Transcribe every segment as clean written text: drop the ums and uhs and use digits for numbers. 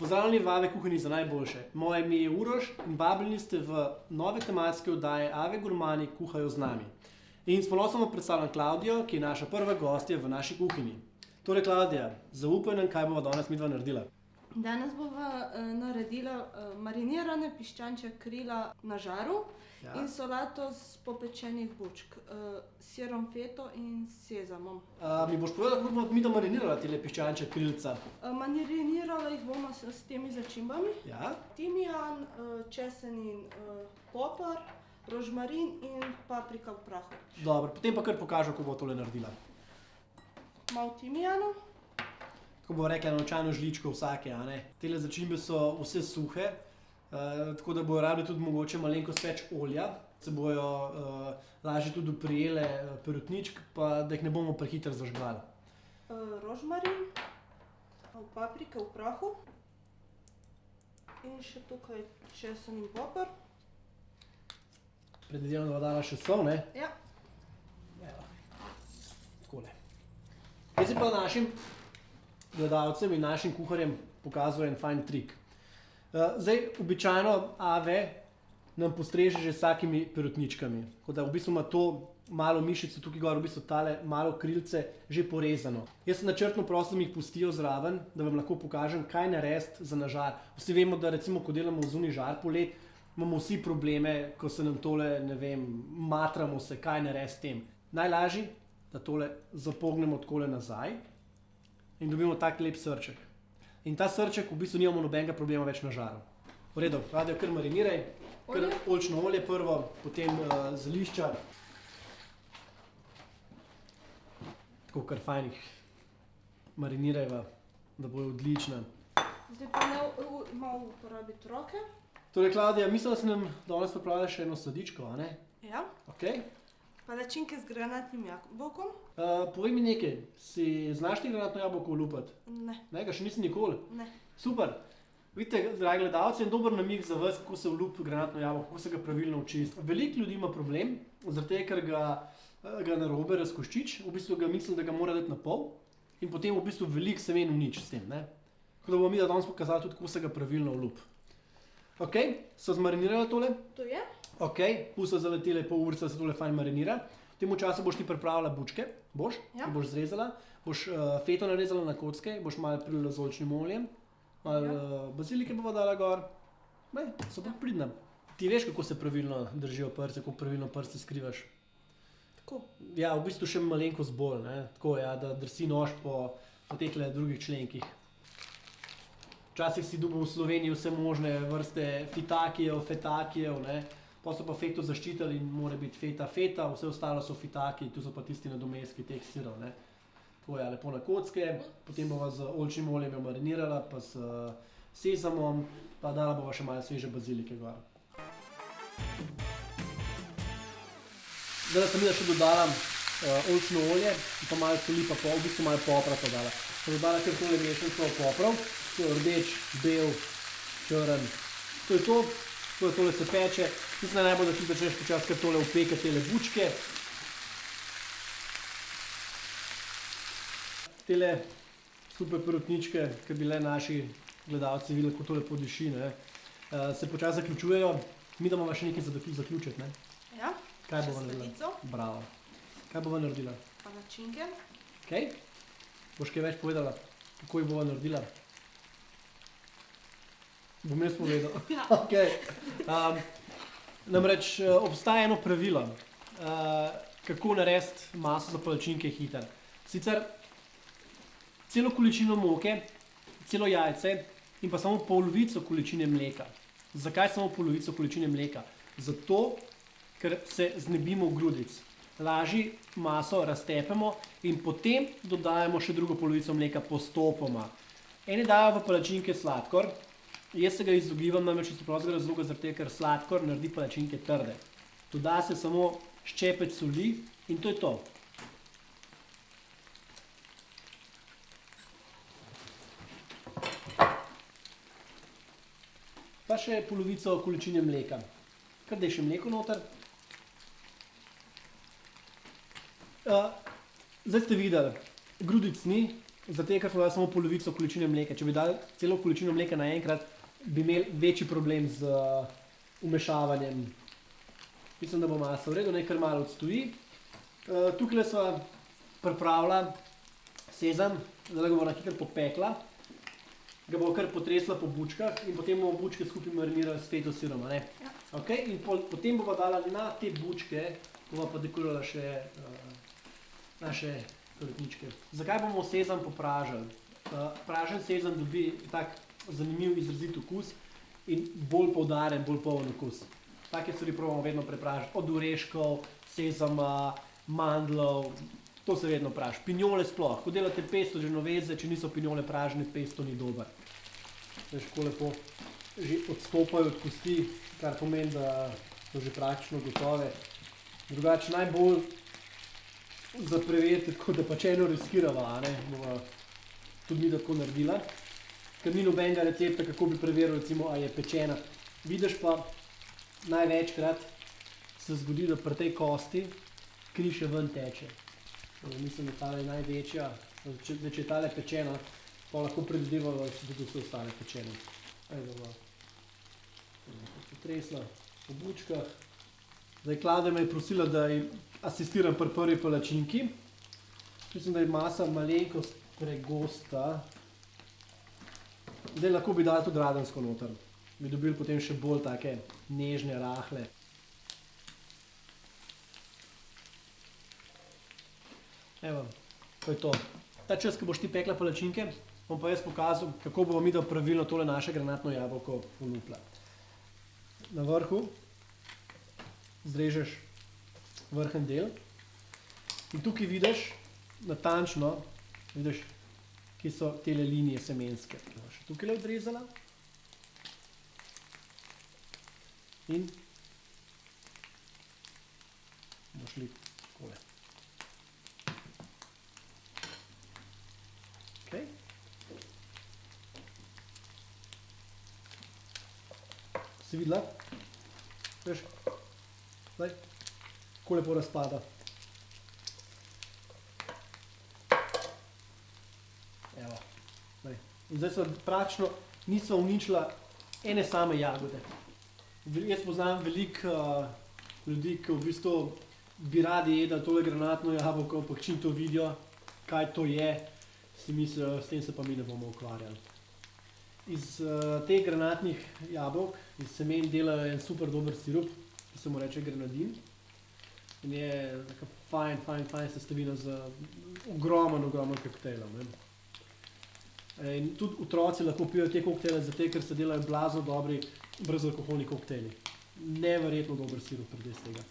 Pozdravljeni v Ave kuhinji za najboljše. Moje ime je Uroš in vabljeni ste v nove tematske oddaje Ave gurmani kuhajo z nami. In s ponosom vam predstavljam Klavdijo, ki je naša prva gostja v naši kuhinji. Torej, Klavdija, zaupaj nam, kaj bova danes midva naredila. Danes bova naredila marinirane piščančje krila na žaru in solato z popečenih bučk, s sirom feto in sezamom. Mi boš povedala, kako bomo midva marinirala tele piščančje krilca? Marinirala jih bomo s temi začimbami. Ja? Timijan, česen in poper, rožmarin in paprika v prahu. Dobro, potem pa kar pokažem, kako bo tole naredila. Malo timijana. Tako bomo rekla, naučajno žličko vsake, a ne? Tele začimbe so vse suhe, tako da bojo rabili tudi mogoče malenkost več olja, se bojo lažje tudi oprijele perutničk, pa da jih ne bomo prehitro zažgali. Rožmarin, paprika v prahu in še tukaj česen in poper. Predvidevam, da bo dala še sol, ne? Ja. Evo, takole. Jaz si pa našim gledalcem in našim kuharjem pokazal en fajn trik. Zdaj, običajno Ave nam postreže že s takimi perutničkami. Tako da v bistvu ima to malo mišico tukaj gor, v bistvu tale malo krilce že porezano. Jaz sem načrtno prosil, da mi jih pustijo zraven, da vam lahko pokažem, kaj narediti za na žar. Vsi vemo, da recimo, ko delamo zunaj žar poleti, imamo vsi probleme, ko se nam tole, ne vem, matramo se, kaj narediti s tem. Najlažje, da tole zapognemo takole nazaj in dobimo tak lep srček. In ta srček v bistvu nimamo nobenega problema več na žaru. V redu, Klavdija, kar mariniraj, kar oljčno olje prvo, potem zelišča. Tako kar fajn jih marinirajva, da bojo odlična. Zdaj pa malo uporabiti roke. Torej, Klavdija, mislim, da si nam danes pripravila še eno sladičko, a ne? Ja. Okej. Palačinke z granatnim jabolkom. Povej mi nekaj, si znaš ti granatno jabolko olupati? Ne. Ne, ga še nisi nikoli? Ne. Super. Vidite, dragi gledalci, en dober namig za vas, kako se olupi granatno jabolko, kako se ga pravilno očisti. Veliko ljudi ima problem, zaradi tega, ker ga narobe razkoščič, v bistvu ga misli, da ga mora dati na pol in potem v bistvu veliko semen uniči s tem, ne. Tako da bomo mi danes pokazali tudi, kako se ga pravilno olupi. Okej, so zmarinirala tole? To je. Okej, pusto zaletele pol urice, da se tole fajn marinira. V tem času boš ti pripravila bučke, boš? Ja. Ki boš zrezala, boš feto narezala na kocke, boš malo prilila z oljčnim oljem, malo bazilike bova dala gor. So pa pridna. Ti veš, kako se pravilno držijo prste, kako pravilno prste skrivaš? Tako. Ja, v bistvu še malenkost bolj, ne? Tako, ja, da drsi nož po tekle drugih členkih. Včasih si dobil v Sloveniji vse možne vrste fitakijev, fetakijev, ne? Pa so pa feto zaščitili in mora biti feta, vse ostalo so fitaki, tu so pa tisti nadomestki teh sirov, ne. Tako, ja, lepo na kocke, potem bova z oljčnim oljem jo marinirala, pa s sezamom, pa dala bova še malo sveže bazilike gor. Zdaj sem še dodala oljčno olje in pa malo soli, pa v bistvu malo popra pa dala. Sem dodala kar tole mešanico poprov, rdeč, bel, črn. To je to, tole se peče. Mislim, da najbolj, da ti začneš počasi kar tole opekati tele bučke. Tele super perutničke, ki bi le naši gledalci videli, kako tole podiši, ne, se počasi zaključujejo. Mi da bomo še nekaj zaključiti, ne? Ja. Kaj bova naredila? Sladico. Bravo. Kaj bova naredila? Palačinke. Okej? Boš kaj več povedala, kako jih bova naredila? Bom jaz povedal. Ja. Okej. Namreč obstaja eno pravilo, kako narediti maso za palačinke hitro. Sicer celo količino moke, celo jajce in pa samo polovico količine mleka. Zakaj samo polovico količine mleka? Zato, ker se znebimo grudic. Lažje maso raztepemo in potem dodajamo še drugo polovico mleka postopoma. Eni dajo v palačinke sladkor, jaz se ga izogibam namreč iz preprostega razloga, zaradi tega, ker sladkor naredi palačinke trde. Doda se samo ščepec soli in to je to. Pa še polovico količine mleka. Kar daj še mleko noter. Zdaj ste videli, grudic ni, Zato, ker smo dali samo polovico količine mleka. Če bi dali celo količino mleka naenkrat, bi imeli večji problem z umešavanjem. Mislim, da bo masa v redu, naj kar malo odstoji. Tukaj sva pripravila sezam, zdaj ga bo nekaj kar popekla. Ga bo kar potresla po bučkah in potem bomo bučke skupaj marinirali s feto sirom, a ne? Ja. Okay? In potem bomo dala na te bučke, bomo pa dekorirala še naše koretničke. Zakaj bomo sezam popražili? Pražen sezam dobi tak zanimiv izrazit okus in bolj poudaren, bolj poln okus. Take stvari probamo vedno prepražiti. Od oreškov, sezama, mandljev, to se vedno praži. Pinjole sploh. Ko delate pesto genovese, če niso pinjole pražene, pesto ni dober. Veš, ko lepo že odstopajo od kosti, kar pomeni, da so že praktično gotove. Drugače najbolj za preveriti, tako da pač eno riskirava, a ne, bova tudi mi tako naredila. Ker ni nobenega recepta, kako bi preveril, recimo, a je pečena. Vidiš pa, največkrat se zgodi, da pri tej kosti kri še ven teče. Mislim, da tale je največja. Če je tale pečena, pa lahko predvidevamo, da bodo vse ostale pečene. Ajde, bova potresla po bučkah. Zdaj, Klavdija me je prosila, da ji asistiram pri prvi palačinki. Mislim, da je masa malenkost pregosta. Zdaj lahko bi dali tudi radensko noter. Bi dobili potem še bolj take nežne, rahle. Evo, to je to. Ta čas, ko boš ti pekla palačinke, bom pa jaz pokazal, kako bomo mi pravilno tole naše granatno jabolko olupila. Na vrhu zrežeš vrhen del in tukaj vidiš natančno, vidiš, kje so tele linije semenske. Še tukaj odrezala in bomo šli takole. Okay. Si videla? Veš? Zdaj, kako lepo razpada. Evo. In zdaj so praktično nisva uničila ene same jagode. Jaz poznam veliko ljudi, ki v bistvu bi radi jedli tole granatno jabolko, ampak čim to vidijo, kaj to je, si mislijo, s tem se pa mi ne bomo ukvarjali. Iz teh granatnih jabolk, iz semen delajo en super dober sirup, ki se mu reče grenadin. In je taka fajn sestavina za ogromen koktejlov. In tudi otroci lahko pijo te koktejle, zato ker se delajo blazno dobri brezalkoholni koktejli. Neverjetno dober sirup pride iz tega.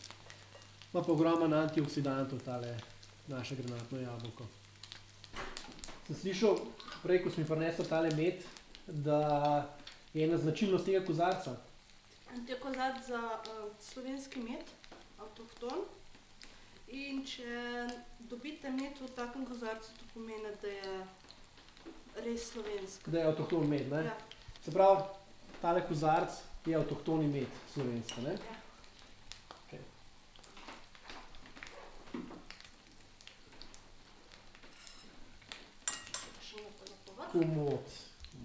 Ima pa ogromen antioksidantov tale naše granatno jabolko. Sem slišal prej, ko sem mi prinesel tale med, da je ena značilnost tega kozarca. To je kozarc za slovenski med, avtohton. In če dobite med v takem kozarcu, to pomeni, da je res slovenski. Da je avtohton med, ne? Ja. Se pravi, tale kozarc je avtohtoni med slovenski, ne? Ja. Okay. Komot.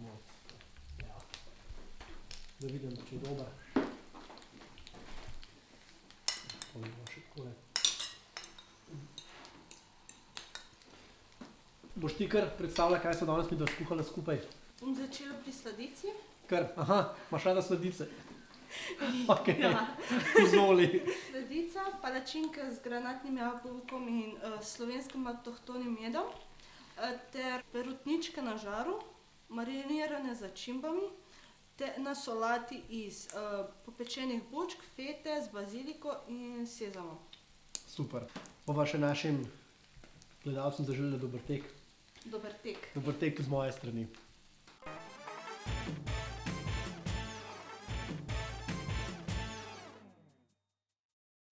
Ja. Da vidim, če je dober. Boš ti kar predstavila, kaj so danes mi da skuhala skupaj? Bom začela pri sladici. Kar, aha, imaš rada sladice. Ok, Ja. izvoli. Sladica, palačinke z granatnim jabolkom in slovenskim avtohtonim medom, ter perutničke na žaru, marinirane z začimbami, na solati iz popečenih bučk, fete z baziliko in sezamom. Super. Bova še našim gledalcem zaželjela dober tek. Dober tek. Dober tek z moje strani.